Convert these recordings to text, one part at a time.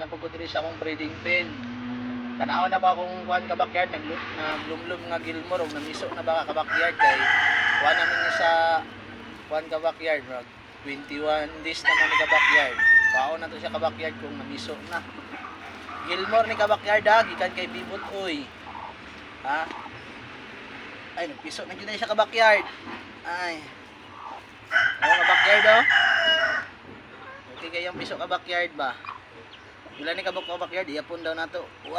na po ko diri sa akong breeding pen. Tanaw na ba akong kuan ka backyard naglumlum nga Gilmore og namiso na ba ka backyard kay kuan namin niya sa kuan ka backyard mag 21 days naman ni ka backyard. Paon na to siya ka backyard kung namiso na. Gilmore ni ka backyard ha, gikan kay Bibot oy. Ha? Ay nagpiso na gid siya ka backyard. Ay. Ano ka backyard oh? Okay kayang piso ka backyard ba? Wala ni kabok ka backyard, iyapon daw nato. 1.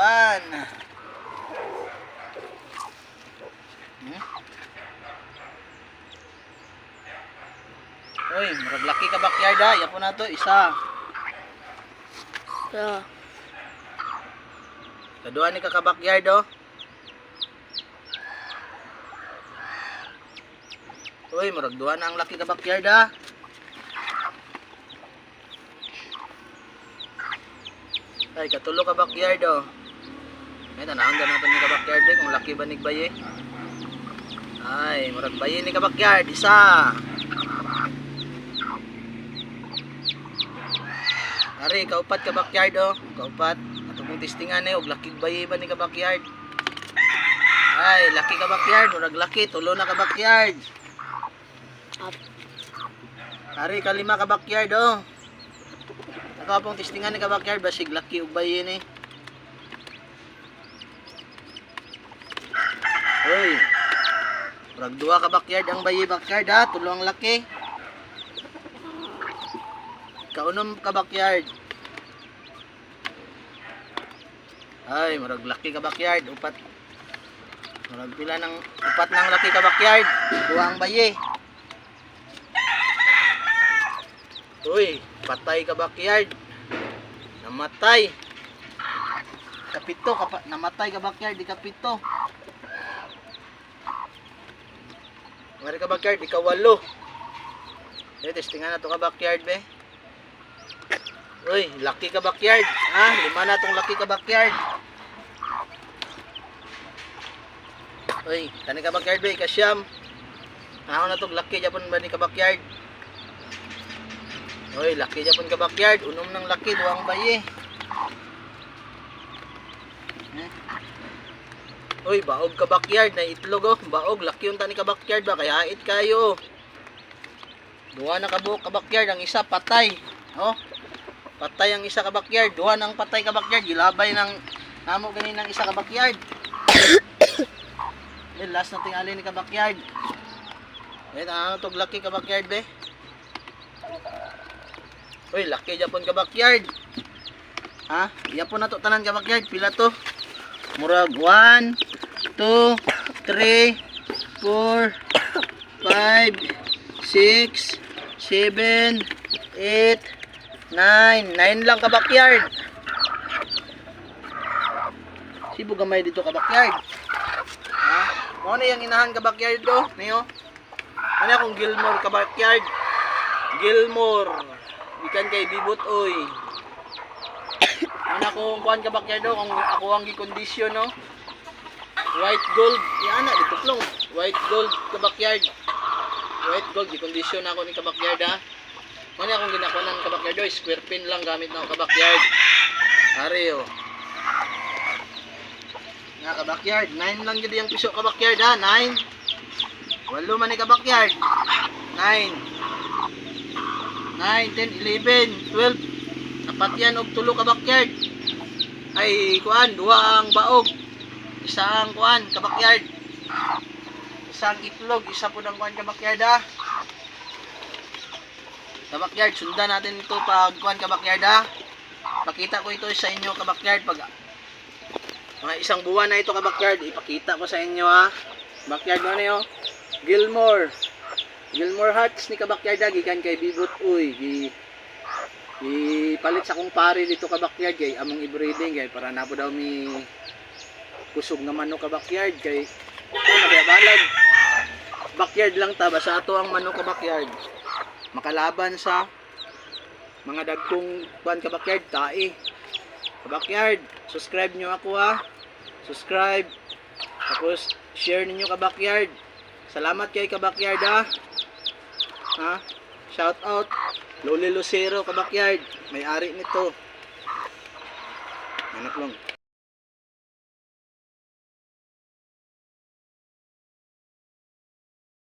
Uy, murag laki ka backyard ha, iyapon nato isa. Kadua ni ka backyard oh. Uy, murag duha na ang laki ka backyard ha. Ay, katulo ka backyard oh. Ay, tanahon ka natin ni ka backyard eh, kung laki ba nigbaye. Ay, murag baye ni ka backyard, isa. Ari, kaupat ka backyard oh. Kaupat. Ato mong testingan eh, og laki baye ba ni ka backyard. Ay, laki ka backyard, murag laki, tulo na ka backyard. Ari, kalima ka backyard oh. Ako pong testingan ni ka backyard basig laki ug baye ni. Hoy. Murag duha ka backyard ang baye backyard ha, tulo ang laki. Kaunom ka backyard. Ay, murag laki ka backyard, upat. Murag pila ng upat nang laki ka backyard, duha ang baye. Uy, patay ka backyard. Namatay. Kapito, namatay ka backyard, di kapito. Ngari ka backyard, ikaw 8. Testingan na to ka backyard be. Uy, laki ka backyard. Ha, 5 na tong laki ka backyard. Uy, kani ka backyard be, kasyam. Ako na tong laki japon ba ni ka backyard. Oy, laki japon ka backyard, unom ng laki duwang baye. Oy, baog ka backyard na itlog oh, baog laki unta ni ka backyard ba kaya hait kayo. Duha na ka buok ka backyard, ang isa patay. Oh. Patay ang isa ka backyard, duha nang patay ka backyard, gilabay ng namo ganin ng isa ka backyard. Last na tingali ni ka backyard. Ano tog laki ka backyard be? Uy, laki japon ka backyard. Ha? Yapon na to tanan ka backyard. Pila to? Murag 1, 2, 3, 4, 5, 6, 7, 8, 9. 9 lang ka backyard. Sibo gamay dito ka backyard. Ha? Ano na yung inahan ka backyard do? Niyo? Ano akong Gilmore ka backyard? Gilmore. Ikan kay Bibot oy. Ana ko kuan ka backyard kung ako ang gi-condition no. White gold, yan na dito plong. White gold ka backyard. White gold gi-condition ako ni ka backyard ha. Ano akong ginakuanan ka backyard oy, square pin lang gamit na ka backyard. Ari oh. Nga ka backyard, 9 lang gid yung piso ka backyard ha, 9. 8 man ni ka backyard. 9. 9, 10, 11, 12. Apat yan og tulo ka backyard. Ay kuan, duha ang baog. Isa ang kuan ka backyard. Isang itlog, isa po ng kuan ka backyard ha. Ka backyard, sundan natin ito pag kuan ka backyard ha. Pakita ko ito sa inyo ka backyard pag mga isang buwan na ito ka backyard, ipakita ko sa inyo ha. Backyard mo niyo. Gilmore Hearts ni ka backyard gikan kay Bibot uy. Palit sa kong pare dito ka backyard kay among i-breeding kay para na po daw mi kusog nga manok ka backyard kay nababalag. Backyard lang ta basta ato ang manok ka backyard. Makalaban sa mga dagkong kuan ka backyard tae. Ka backyard, subscribe nyo ako ha. Subscribe. Tapos share ninyo ka backyard. Salamat kay ka backyard ha. Ha? Shout out Loli Lucero ka backyard, may-ari nito. Anak lang.